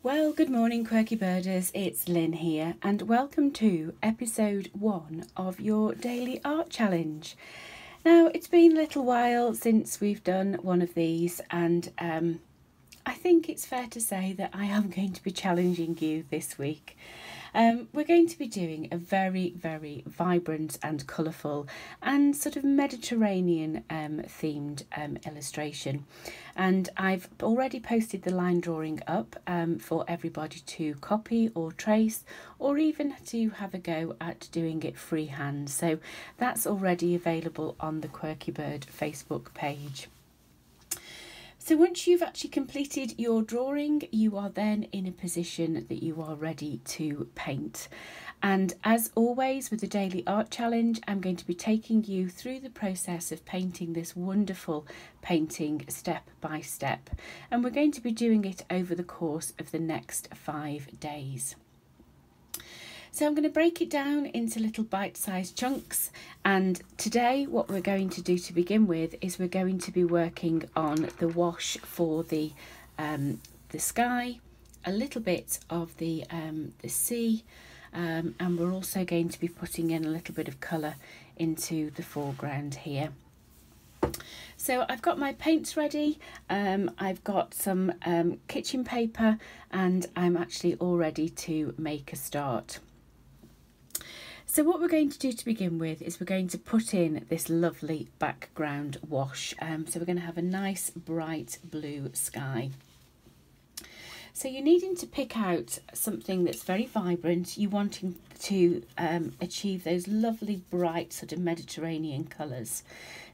Well, good morning, quirky birders. It's Lynn here, and welcome to episode 1 of your daily art challenge. Now, it's been a little while since we've done one of these, and I think it's fair to say that I am going to be challenging you this week. We're going to be doing a very, very vibrant and colourful and sort of Mediterranean themed illustration. And I've already posted the line drawing up for everybody to copy or trace, or even to have a go at doing it freehand. So that's already available on the Quirky Bird Facebook page. So once you've actually completed your drawing, you are then in a position that you are ready to paint. And as always with the Daily Art Challenge, I'm going to be taking you through the process of painting this wonderful painting step by step. And we're going to be doing it over the course of the next 5 days. So I'm going to break it down into little bite-sized chunks, and today what we're going to do to begin with is we're going to be working on the wash for the sky, a little bit of the sea, and we're also going to be putting in a little bit of colour into the foreground here. So I've got my paints ready, I've got some kitchen paper, and I'm actually all ready to make a start. So what we're going to do to begin with is we're going to put in this lovely background wash. So we're going to have a nice bright blue sky. So you're needing to pick out something that's very vibrant. You wanting to achieve those lovely bright sort of Mediterranean colours.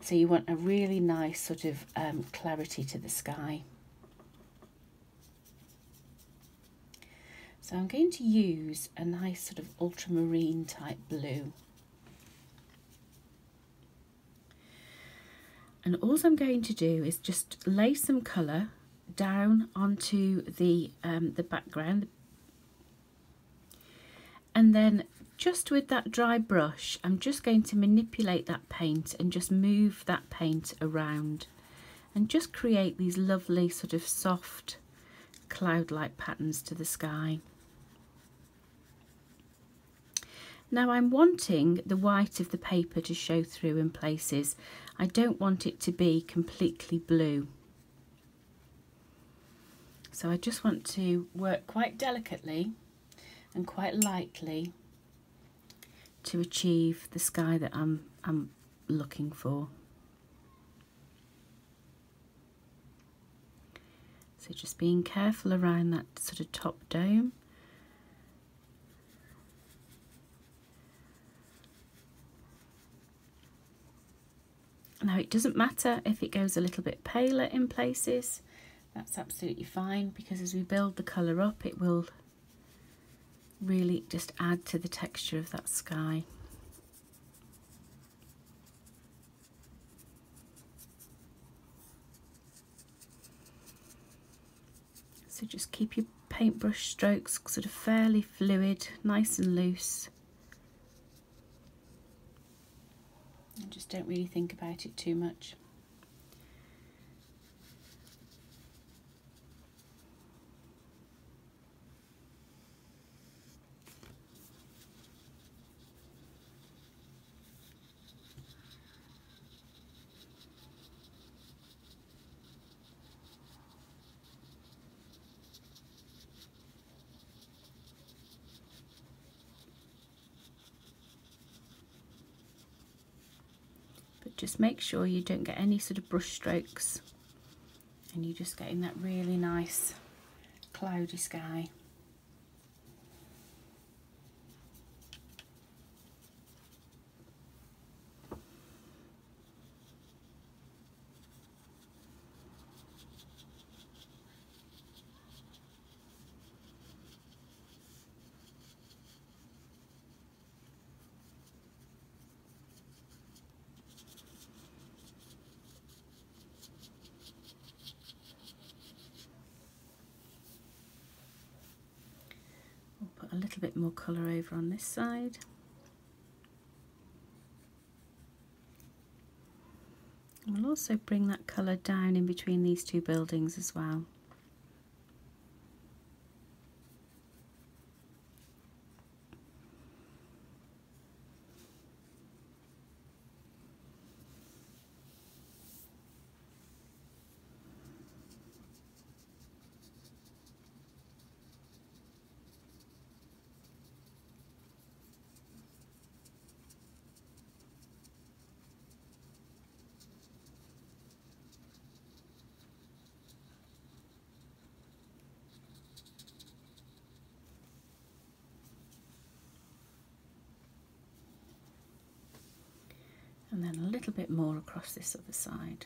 So you want a really nice sort of clarity to the sky. So I'm going to use a nice sort of ultramarine type blue. And all I'm going to do is just lay some colour down onto the background. And then just with that dry brush, I'm just going to manipulate that paint and just move that paint around and just create these lovely sort of soft cloud-like patterns to the sky. Now I'm wanting the white of the paper to show through in places. I don't want it to be completely blue. So I just want to work quite delicately and quite lightly to achieve the sky that I'm looking for. So just being careful around that sort of top dome. Now it doesn't matter if it goes a little bit paler in places, that's absolutely fine, because as we build the colour up it will really just add to the texture of that sky. So just keep your paintbrush strokes sort of fairly fluid, nice and loose. And just don't really think about it too much. Just make sure you don't get any sort of brush strokes and you're just getting that really nice cloudy sky. A little bit more colour over on this side. And we'll also bring that colour down in between these two buildings as well. And then a little bit more across this other side.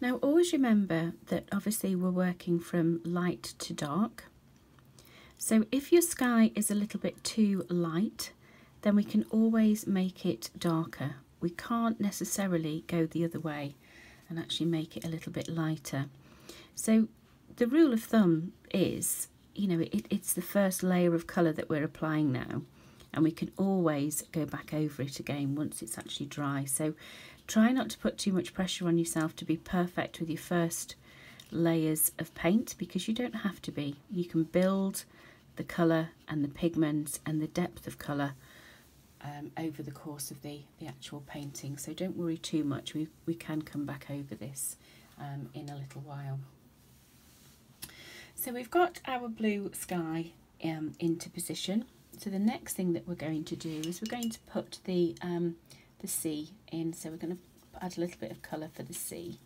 Now always remember that obviously we're working from light to dark. So if your sky is a little bit too light, then we can always make it darker. We can't necessarily go the other way and actually make it a little bit lighter. So the rule of thumb is, you know, it's the first layer of colour that we're applying now, and we can always go back over it again once it's actually dry. So try not to put too much pressure on yourself to be perfect with your first layers of paint, because you don't have to be. You can build the colour and the pigments and the depth of colour over the course of the actual painting. So don't worry too much. We can come back over this in a little while. So we've got our blue sky into position. So the next thing that we're going to do is we're going to put the sea in. So we're going to add a little bit of colour for the sea.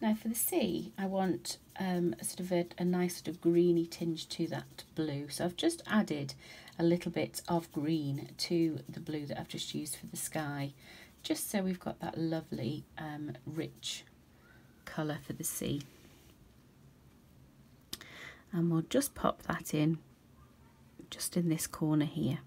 Now for the sea, I want a sort of a nice sort of greeny tinge to that blue. So I've just added a little bit of green to the blue that I've just used for the sky, just so we've got that lovely rich colour for the sea. And we'll just pop that in just in this corner here.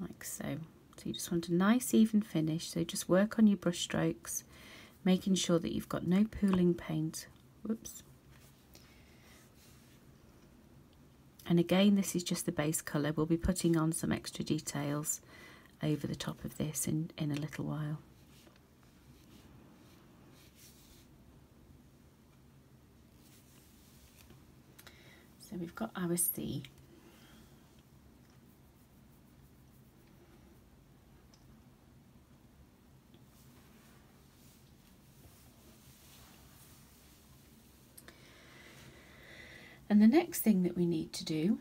Like so. So you just want a nice even finish, so just work on your brush strokes, making sure that you've got no pooling paint. Whoops. And again, this is just the base colour. We'll be putting on some extra details over the top of this in a little while. So we've got our sea. And the next thing that we need to do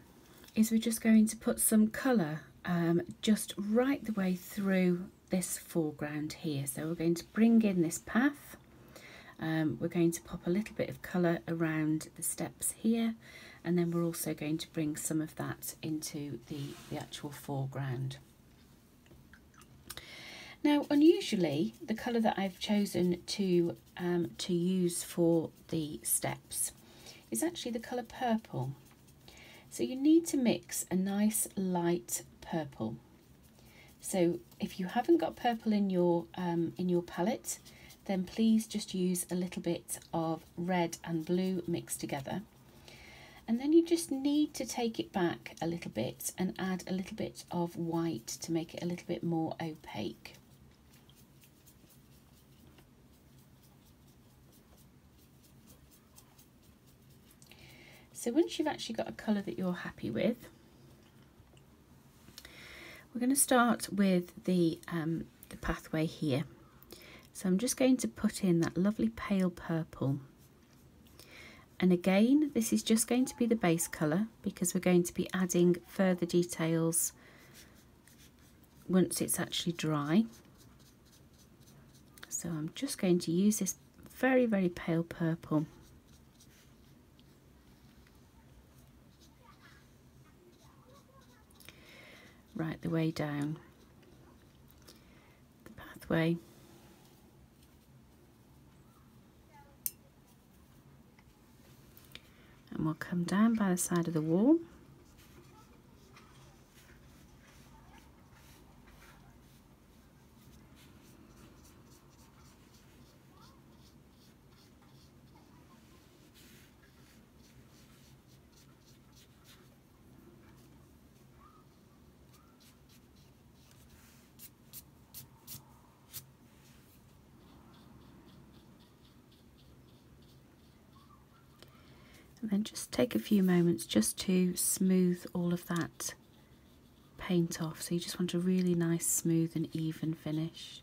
is we're just going to put some colour just right the way through this foreground here. So we're going to bring in this path. We're going to pop a little bit of colour around the steps here, and then we're also going to bring some of that into the actual foreground. Now, unusually, the colour that I've chosen to use for the steps is actually the colour purple. So you need to mix a nice light purple. So if you haven't got purple in your palette, then please just use a little bit of red and blue mixed together. And then you just need to take it back a little bit and add a little bit of white to make it a little bit more opaque. So once you've actually got a colour that you're happy with, we're going to start with the pathway here. So I'm just going to put in that lovely pale purple. And again, this is just going to be the base colour, because we're going to be adding further details once it's actually dry. So I'm just going to use this very, very pale purple. Right the way down the pathway. And we'll come down by the side of the wall. And then just take a few moments just to smooth all of that paint off. So you just want a really nice, smooth and even finish.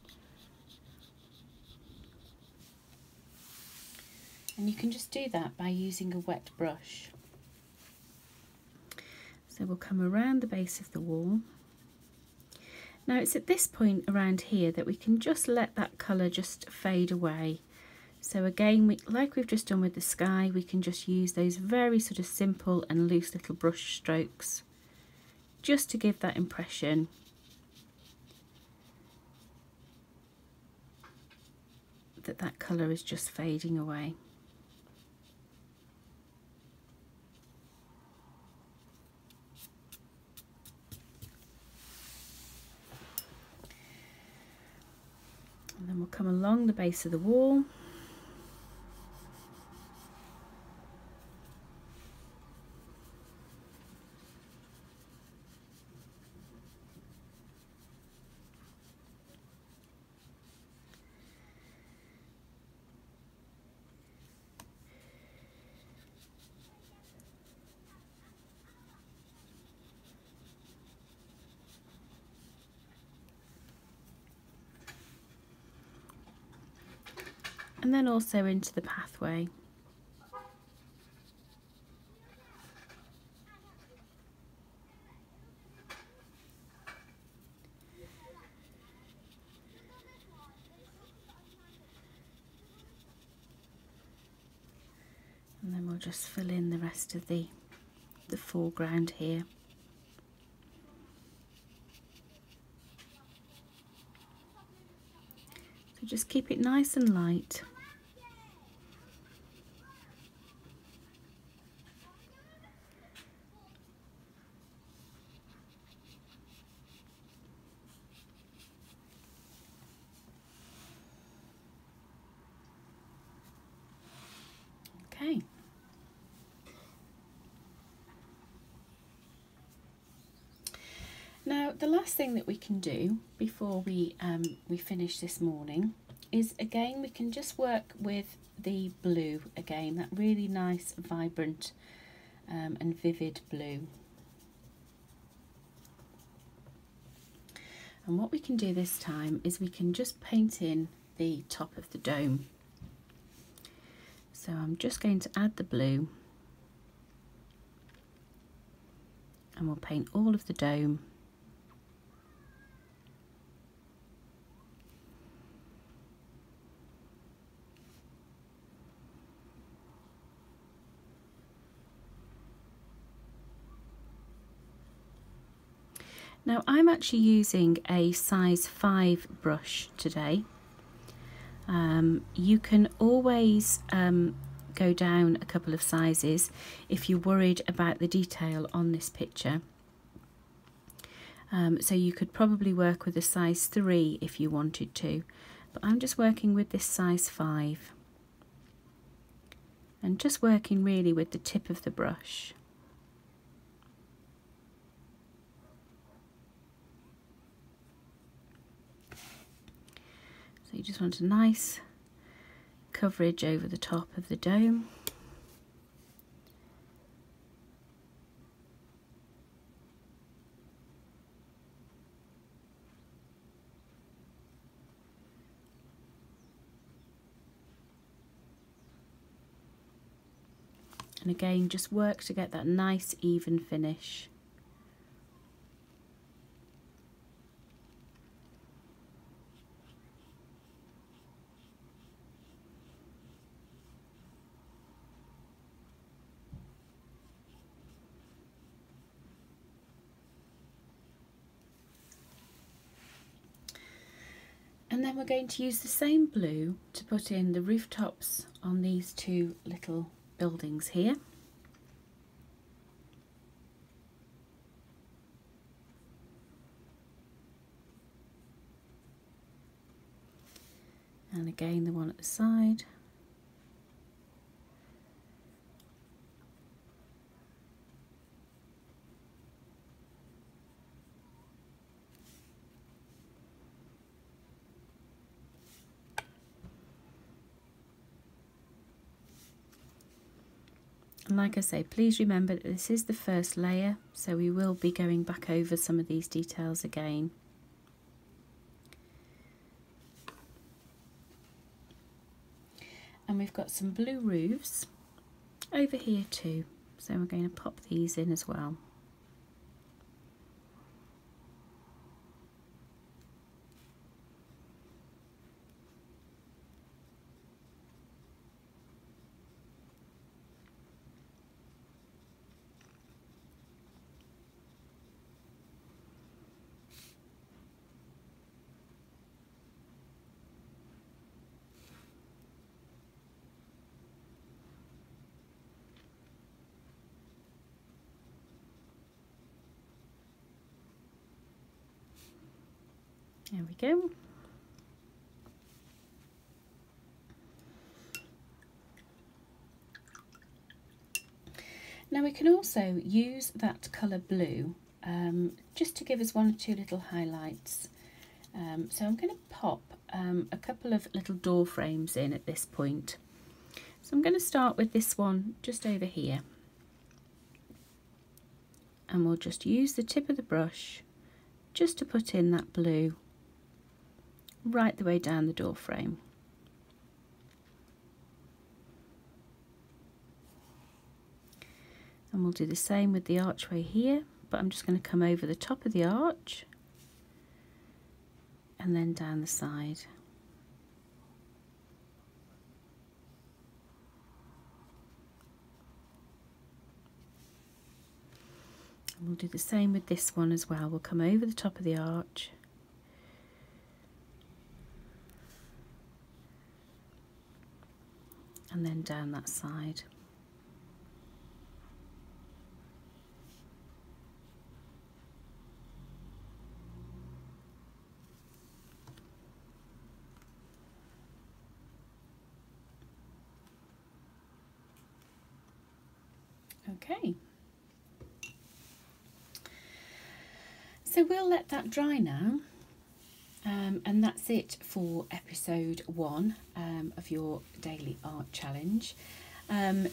And you can just do that by using a wet brush. So we'll come around the base of the wall. Now it's at this point around here that we can just let that colour just fade away. So again, like we've just done with the sky, we can just use those very sort of simple and loose little brush strokes just to give that impression that that colour is just fading away. And then we'll come along the base of the wall. And then also into the pathway. And then we'll just fill in the rest of the foreground here. So just keep it nice and light. Okay. Now the last thing that we can do before we finish this morning is, again, we can just work with the blue again, that really nice, vibrant and vivid blue. And what we can do this time is we can just paint in the top of the dome. So I'm just going to add the blue and we'll paint all of the dome. Now I'm actually using a size 5 brush today. You can always go down a couple of sizes if you're worried about the detail on this picture. So you could probably work with a size 3 if you wanted to, but I'm just working with this size 5 and just working really with the tip of the brush. So you just want a nice coverage over the top of the dome. And again, just work to get that nice even finish. And then we're going to use the same blue to put in the rooftops on these two little buildings here. And again the one at the side. And like I say, please remember that this is the first layer, so we will be going back over some of these details again. And we've got some blue roofs over here too, so we're going to pop these in as well. There we go. Now we can also use that colour blue just to give us one or two little highlights. So I'm going to pop a couple of little door frames in at this point. So I'm going to start with this one just over here. And we'll just use the tip of the brush just to put in that blue right the way down the door frame. And we'll do the same with the archway here, but I'm just going to come over the top of the arch and then down the side. And we'll do the same with this one as well. We'll come over the top of the arch and then down that side. Okay, so we'll let that dry now, and that's it for episode 1 of your daily art challenge.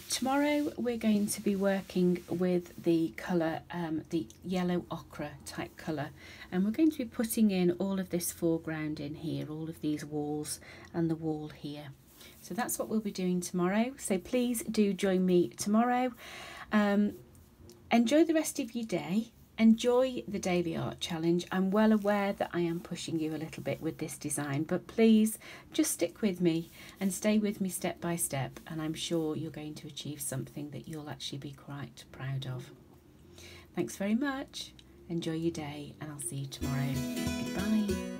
Tomorrow we're going to be working with the colour, the yellow ochre type colour, and we're going to be putting in all of this foreground in here, all of these walls and the wall here. So that's what we'll be doing tomorrow, so please do join me tomorrow. Enjoy the rest of your day, enjoy the daily art challenge. I'm well aware that I am pushing you a little bit with this design, but please just stick with me and stay with me step by step, and I'm sure you're going to achieve something that you'll actually be quite proud of. Thanks very much, enjoy your day, and I'll see you tomorrow. Goodbye.